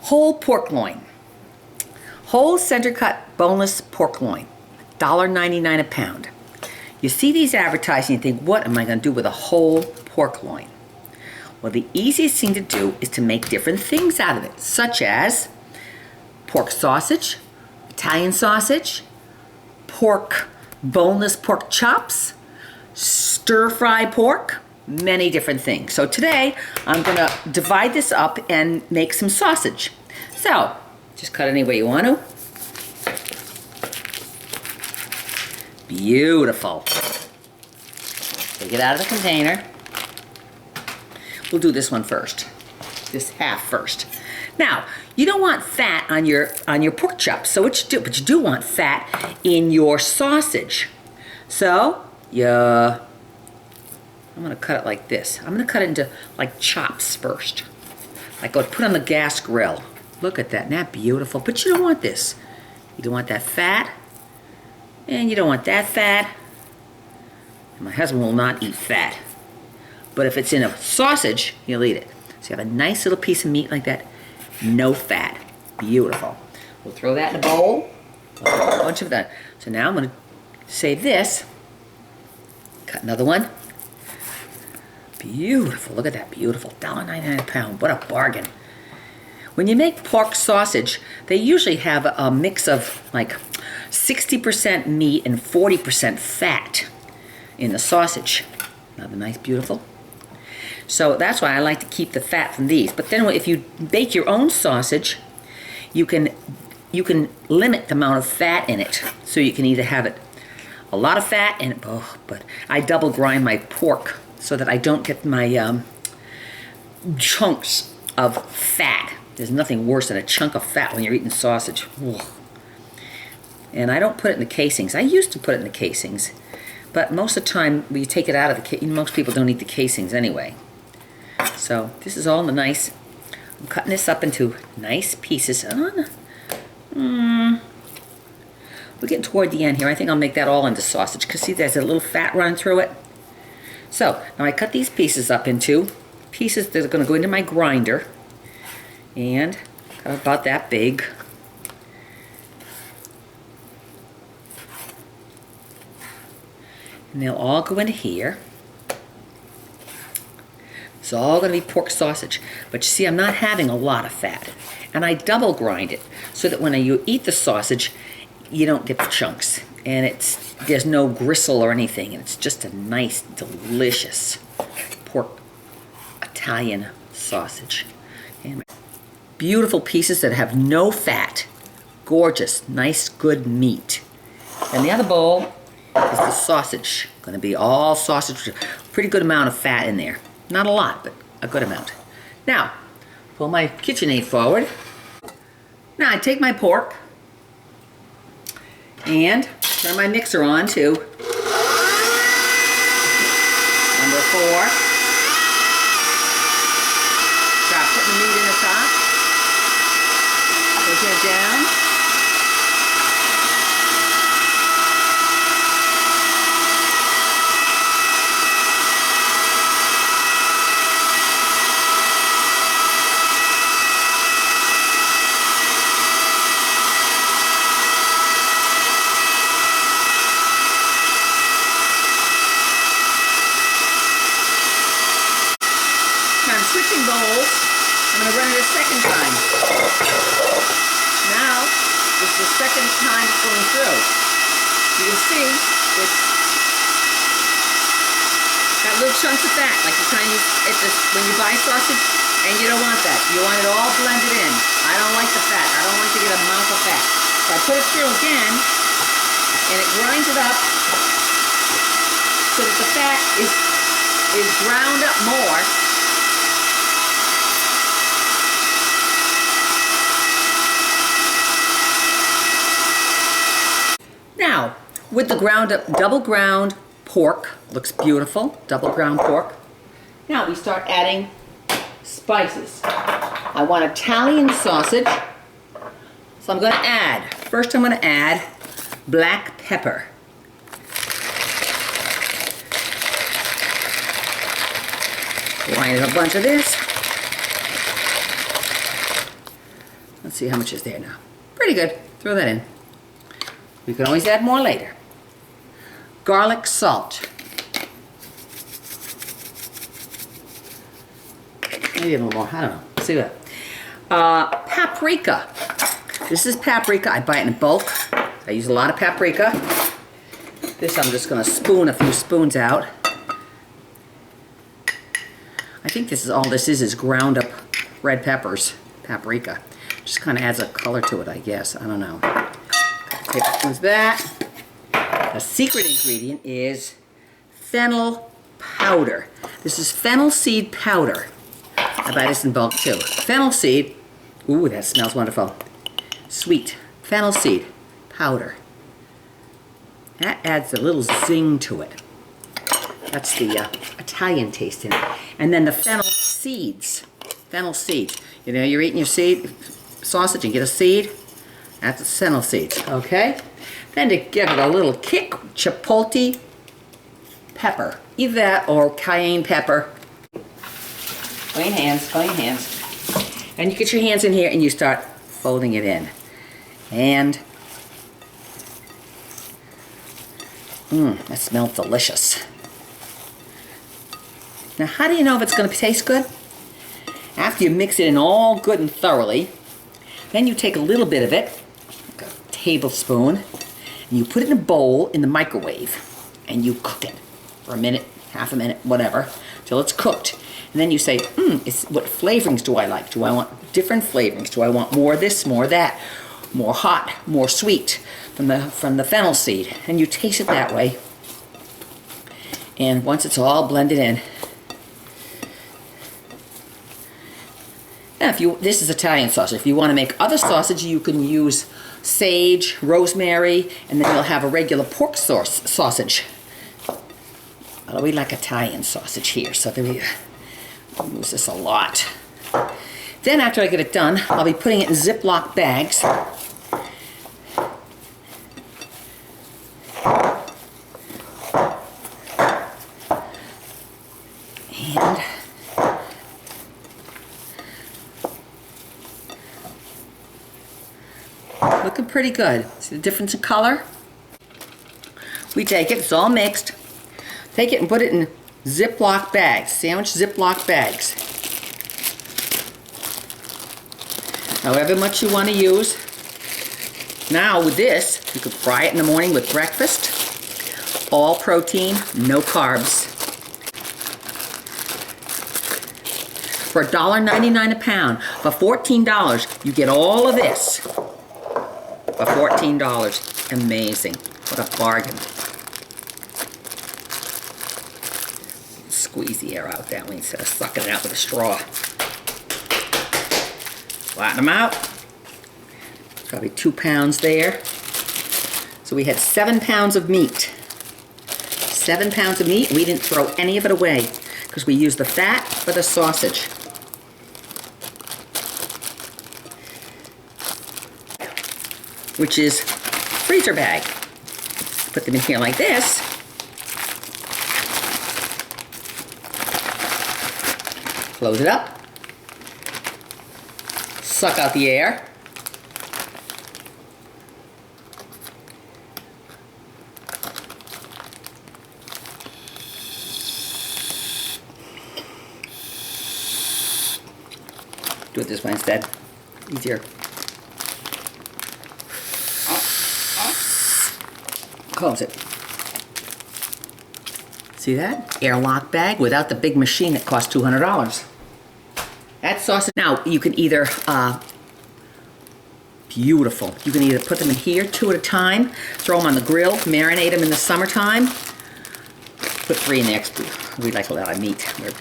Whole pork loin. Whole center cut boneless pork loin. $1.99 a pound. You see these advertised and you think, what am I going to do with a whole pork loin? Well, the easiest thing to do is to make different things out of it, such as pork sausage, Italian sausage, boneless pork chops, stir-fry pork, many different things. So today, I'm going to divide this up and make some sausage. So, just cut any way you want to. Beautiful. Take it out of the container. We'll do this one first. This half first. Now, you don't want fat on your pork chops, so what you do, but you do want fat in your sausage. So, I'm gonna cut it like this. I'm gonna cut it into like chops first. Like go put on the gas grill. Look at that, isn't that beautiful? But you don't want this. You don't want that fat, and you don't want that fat. My husband will not eat fat. But if it's in a sausage, he'll eat it. So you have a nice little piece of meat like that. No fat. Beautiful. We'll throw that in a bowl. We'll throw a bunch of that. So now I'm going to save this. Cut another one. Beautiful. Look at that. Beautiful. $1.99 a pound. What a bargain. When you make pork sausage, they usually have a mix of like 60% meat and 40% fat in the sausage. Another nice, beautiful. So that's why I like to keep the fat from these. But then if you bake your own sausage, you can limit the amount of fat in it. So you can either have it a lot of fat and but I double grind my pork so that I don't get my chunks of fat. There's nothing worse than a chunk of fat when you're eating sausage. Ugh. And I don't put it in the casings. I used to put it in the casings, but most of the time when you take it out of the most people don't eat the casings anyway. So this is all in the nice. I'm cutting this up into nice pieces. We're getting toward the end here. I think I'll make that all into sausage because see there's a little fat running through it. So now I cut these pieces up into pieces that are going to go into my grinder, and cut about that big. And they'll all go into here. It's all going to be pork sausage. But you see, I'm not having a lot of fat. And I double grind it so that when you eat the sausage, you don't get the chunks. And there's no gristle or anything. And it's just a nice, delicious pork Italian sausage. And beautiful pieces that have no fat. Gorgeous, nice, good meat. And the other bowl is the sausage. Going to be all sausage. Pretty good amount of fat in there. Not a lot, but a good amount. Now, pull my KitchenAid forward. Now I take my pork and turn my mixer on to number 4. Start putting the meat in the top. Push it down. Switching bowls, I'm going to run it a second time. Now, this is the second time it's going through. You can see it's got little chunks of fat, like the kind when you buy sausage, and you don't want that. You want it all blended in. I don't like the fat. I don't like to get a mouth of fat. So I put it through again, and it grinds it up so that the fat is ground up more. Now, with the ground up, double ground pork, looks beautiful, double ground pork. Now we start adding spices. I want Italian sausage, so I'm going to add, first I'm going to add black pepper. Line a bunch of this. Let's see how much is there now. Pretty good. Throw that in. We can always add more later. Garlic salt. Maybe a little more. I don't know. Let's see what. Paprika. This is paprika. I buy it in bulk. I use a lot of paprika. This I'm just going to spoon a few spoons out. I think this is all this is ground up red peppers, paprika. Just kind of adds a color to it, I guess. I don't know. Tablespoons of that. The secret ingredient is fennel powder. This is fennel seed powder. I buy this in bulk too. Fennel seed. Ooh, that smells wonderful. Sweet. Fennel seed powder. That adds a little zing to it. That's the Italian taste in it. And then the fennel seeds. Fennel seeds. You know, you're eating your seed sausage and get a seed. That's the fennel seeds. Okay? Then to give it a little kick, chipotle pepper. Either that or cayenne pepper. Clean hands, clean hands. And you get your hands in here and you start folding it in. And that smells delicious. Now, how do you know if it's going to taste good? After you mix it in all good and thoroughly, then you take a little bit of it, like a tablespoon, and you put it in a bowl in the microwave, and you cook it for a minute, half a minute, whatever, till it's cooked. And then you say, what flavorings do I like? Do I want different flavorings? Do I want more of this, more of that, more hot, more sweet from the fennel seed? And you taste it that way. And once it's all blended in, now this is Italian sausage. If you want to make other sausage, you can use sage, rosemary, and then you'll have a regular pork sausage. But we like Italian sausage here, so we use this a lot. Then after I get it done, I'll be putting it in Ziploc bags. And looking pretty good. See the difference in color? We take it, it's all mixed. Take it and put it in Ziploc bags, sandwich Ziploc bags. However much you want to use. Now with this, you could fry it in the morning with breakfast. All protein, no carbs. For $1.99 a pound, for $14, you get all of this. For $14, amazing. What a bargain. Squeeze the air out that way instead of sucking it out with a straw. Flatten them out. Probably 2 pounds there. So we had 7 pounds of meat. 7 pounds of meat. We didn't throw any of it away because we used the fat for the sausage. Which is freezer bag. Put them in here like this. Close it up. Suck out the air. Do it this way instead. Easier. Close it. See that? Airlock bag without the big machine that costs $200. That sausage. Now you can either, beautiful. You can either put them in here 2 at a time, throw them on the grill, marinate them in the summertime. Put 3 in there. We like a lot of meat. We're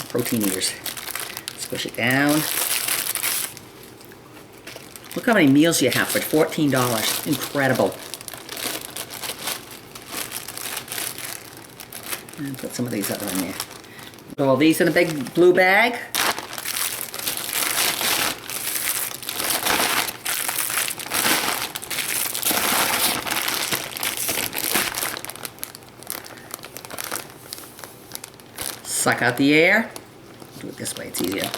protein eaters. Squish it down. Look how many meals you have for $14. Incredible. And put some of these other in there. Put all these in a big blue bag. Suck out the air. Do it this way, it's easier.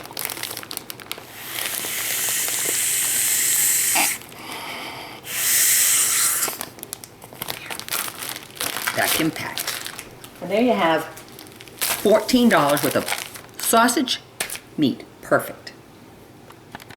vacuum packed. And there you have $14 worth of sausage meat. Perfect.